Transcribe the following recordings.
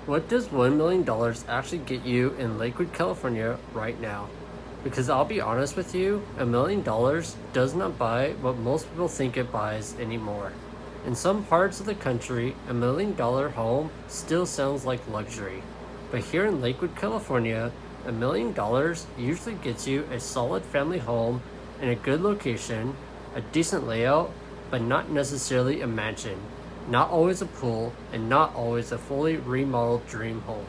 What does $1 million actually get you in Lakewood, California right now? Because I'll be honest with you, $1 million does not buy what most people think it buys anymore. In some parts of the country, $1 million home still sounds like luxury. But here in Lakewood, California, $1 million usually gets you a solid family home in a good location, a decent layout, but not necessarily a mansion, not always a pool, and not always a fully remodeled dream home.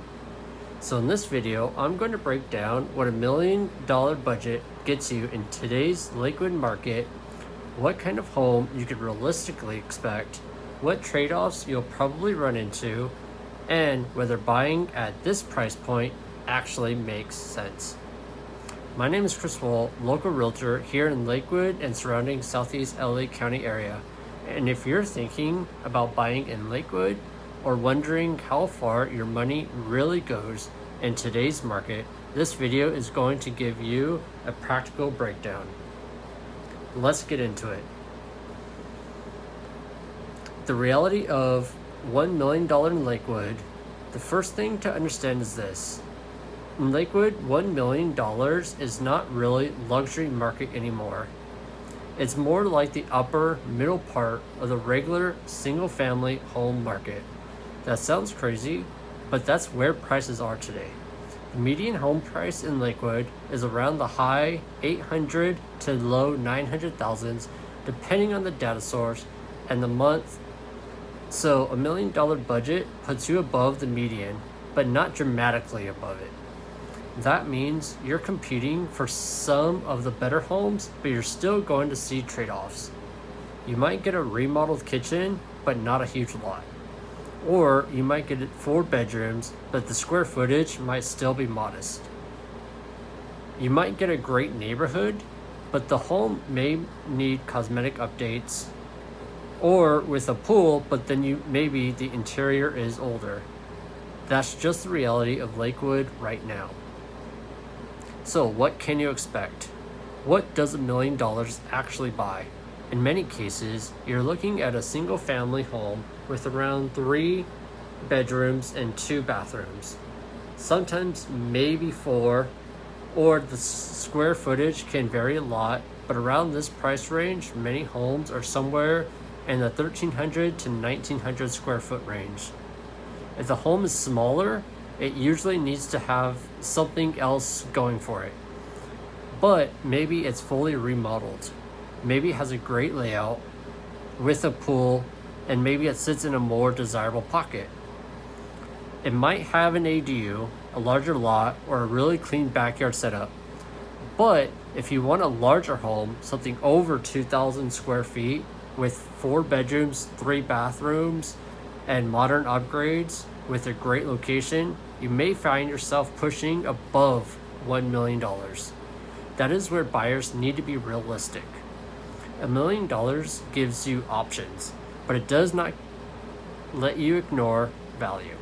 So in this video, I'm going to break down what $1 million budget gets you in today's Lakewood market, what kind of home you could realistically expect, what trade-offs you'll probably run into, and whether buying at this price point actually makes sense. My name is Chris Wohl, local realtor here in Lakewood and surrounding Southeast LA County area. And if you're thinking about buying in Lakewood or wondering how far your money really goes in today's market, this video is going to give you a practical breakdown. Let's get into it. The reality of $1 million in Lakewood, the first thing to understand is this. In Lakewood, $1 million is not really luxury market anymore. It's more like the upper middle part of the regular single family home market. That sounds crazy, but that's where prices are today. The median home price in Lakewood is around the high 800 to low 900,000s, depending on the data source and the month. So $1 million budget puts you above the median, but not dramatically above it. That means you're competing for some of the better homes, but you're still going to see trade-offs. You might get a remodeled kitchen, but not a huge lot. Or you might get 4 bedrooms, but the square footage might still be modest. You might get a great neighborhood, but the home may need cosmetic updates. Or with a pool, but then maybe the interior is older. That's just the reality of Lakewood right now. So what can you expect? What does $1 million actually buy? In many cases, you're looking at a single family home with around 3 bedrooms and 2 bathrooms. Sometimes maybe 4, or the square footage can vary a lot, but around this price range, many homes are somewhere in the 1,300 to 1,900 square foot range. If the home is smaller, it usually needs to have something else going for it. But maybe it's fully remodeled. Maybe it has a great layout with a pool, and maybe it sits in a more desirable pocket. It might have an ADU, a larger lot, or a really clean backyard setup. But if you want a larger home, something over 2,000 square feet with 4 bedrooms, 3 bathrooms, and modern upgrades with a great location, you may find yourself pushing above $1 million. That is where buyers need to be realistic. $1 million gives you options, but it does not let you ignore value.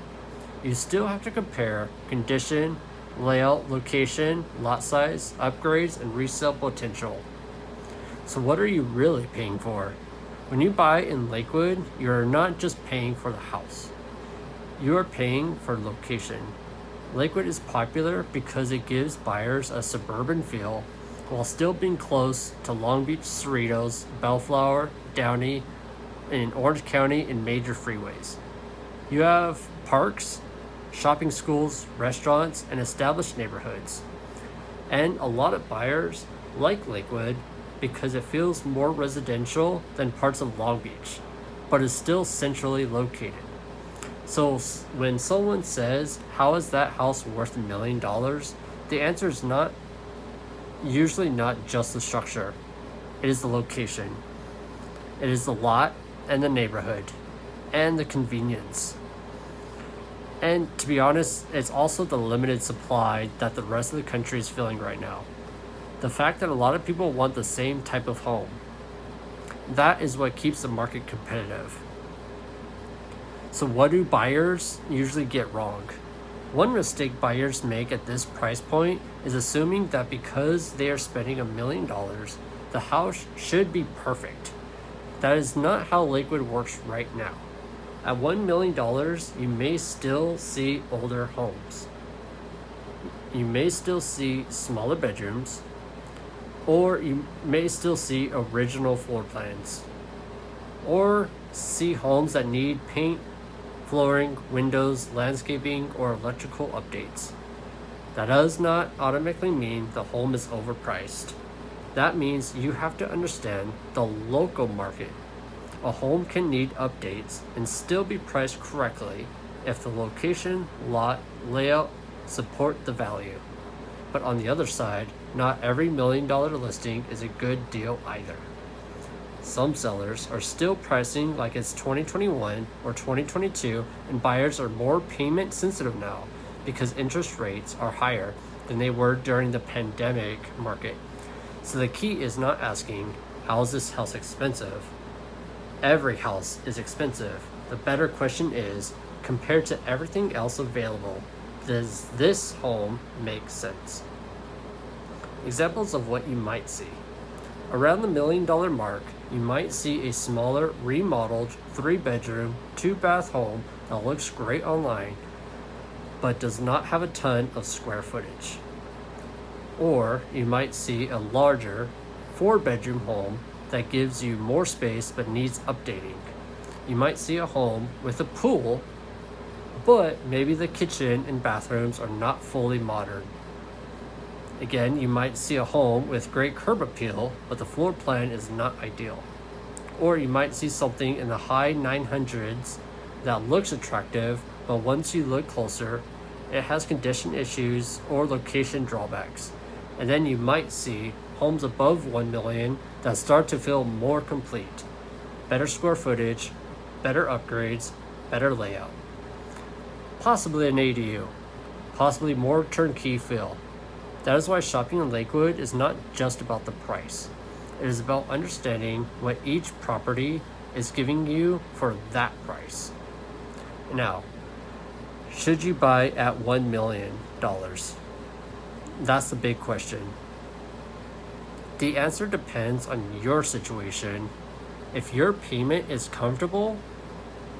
You still have to compare condition, layout, location, lot size, upgrades, and resale potential. So what are you really paying for? When you buy in Lakewood, you're not just paying for the house. You are paying for location. Lakewood is popular because it gives buyers a suburban feel while still being close to Long Beach, Cerritos, Bellflower, Downey, and in Orange County and major freeways. You have parks, shopping schools, restaurants, and established neighborhoods. And a lot of buyers like Lakewood because it feels more residential than parts of Long Beach, but is still centrally located. So when someone says, how is that house worth $1 million? The answer is usually not just the structure. It is the location. It is the lot and the neighborhood and the convenience. And to be honest, it's also the limited supply that the rest of the country is feeling right now. The fact that a lot of people want the same type of home. That is what keeps the market competitive. So what do buyers usually get wrong? One mistake buyers make at this price point is assuming that because they are spending $1 million, the house should be perfect. That is not how Lakewood works right now. At $1 million, you may still see older homes. You may still see smaller bedrooms, or you may still see original floor plans, or see homes that need paint, flooring, windows, landscaping, or electrical updates. That does not automatically mean the home is overpriced. That means you have to understand the local market. A home can need updates and still be priced correctly if the location, lot, layout support the value. But on the other side, not every $1 million listing is a good deal either. Some sellers are still pricing like it's 2021 or 2022, and buyers are more payment sensitive now because interest rates are higher than they were during the pandemic market. So the key is not asking, how is this house expensive? Every house is expensive. The better question is, compared to everything else available, does this home make sense? Examples of what you might see. Around the $1 million mark, you might see a smaller, remodeled 3-bedroom, 2-bath home that looks great online, but does not have a ton of square footage. Or you might see a larger 4-bedroom home that gives you more space but needs updating. You might see a home with a pool, but maybe the kitchen and bathrooms are not fully modern. Again, you might see a home with great curb appeal, but the floor plan is not ideal. Or you might see something in the high 900s that looks attractive, but once you look closer, it has condition issues or location drawbacks. And then you might see homes above $1 million that start to feel more complete. Better square footage, better upgrades, better layout. Possibly an ADU, possibly more turnkey feel. That is why shopping in Lakewood is not just about the price. It is about understanding what each property is giving you for that price. Now, should you buy at $1 million? That's the big question. The answer depends on your situation. If your payment is comfortable,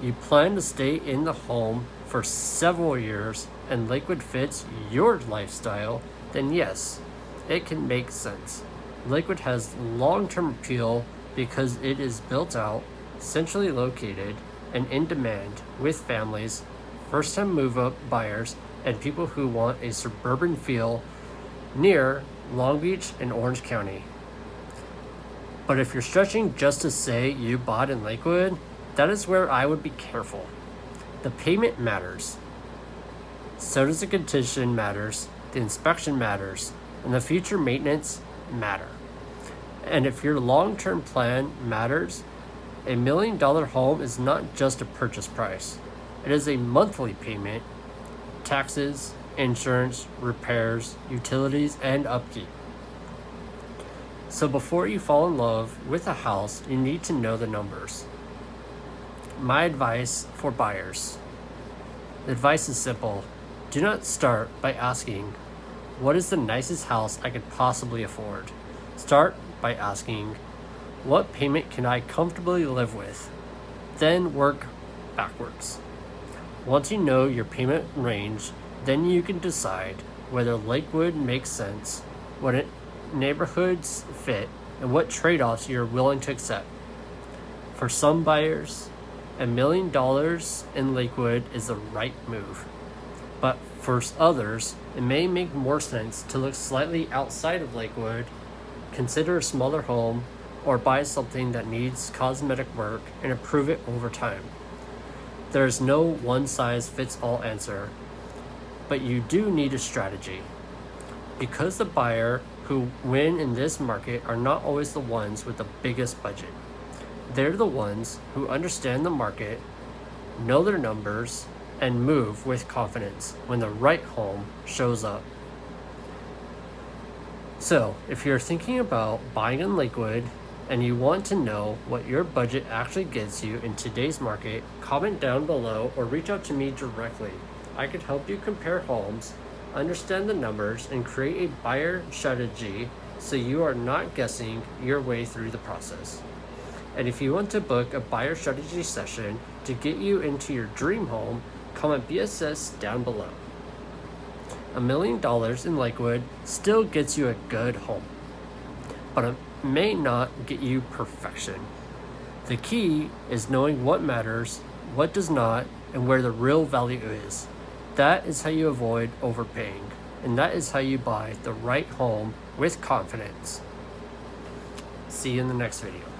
you plan to stay in the home for several years, and Lakewood fits your lifestyle, then yes, it can make sense. Lakewood has long-term appeal because it is built out, centrally located, and in demand with families, first-time move-up buyers, and people who want a suburban feel near Long Beach and Orange County. But if you're stretching just to say you bought in Lakewood, that is where I would be careful. The payment matters. So does the condition matters, the inspection matters, and the future maintenance matter. And if your long-term plan matters, $1 million home is not just a purchase price. It is a monthly payment, taxes, insurance, repairs, utilities, and upkeep. So before you fall in love with a house, you need to know the numbers. My advice for buyers. The advice is simple. Do not start by asking, what is the nicest house I could possibly afford? Start by asking, what payment can I comfortably live with? Then work backwards. Once you know your payment range, then you can decide whether Lakewood makes sense, what neighborhoods fit, and what trade-offs you're willing to accept. For some buyers, $1 million in Lakewood is the right move. But for others, it may make more sense to look slightly outside of Lakewood, consider a smaller home, or buy something that needs cosmetic work and improve it over time. There is no one-size-fits-all answer, but you do need a strategy. Because the buyer who win in this market are not always the ones with the biggest budget. They're the ones who understand the market, know their numbers, and move with confidence when the right home shows up. So, if you're thinking about buying in Lakewood and you want to know what your budget actually gets you in today's market, comment down below or reach out to me directly. I could help you compare homes, understand the numbers, and create a buyer strategy so you are not guessing your way through the process. And if you want to book a buyer strategy session to get you into your dream home, comment BSS down below. $1 million in Lakewood still gets you a good home, but it may not get you perfection. The key is knowing what matters, what does not, and where the real value is. That is how you avoid overpaying, and that is how you buy the right home with confidence. See you in the next video.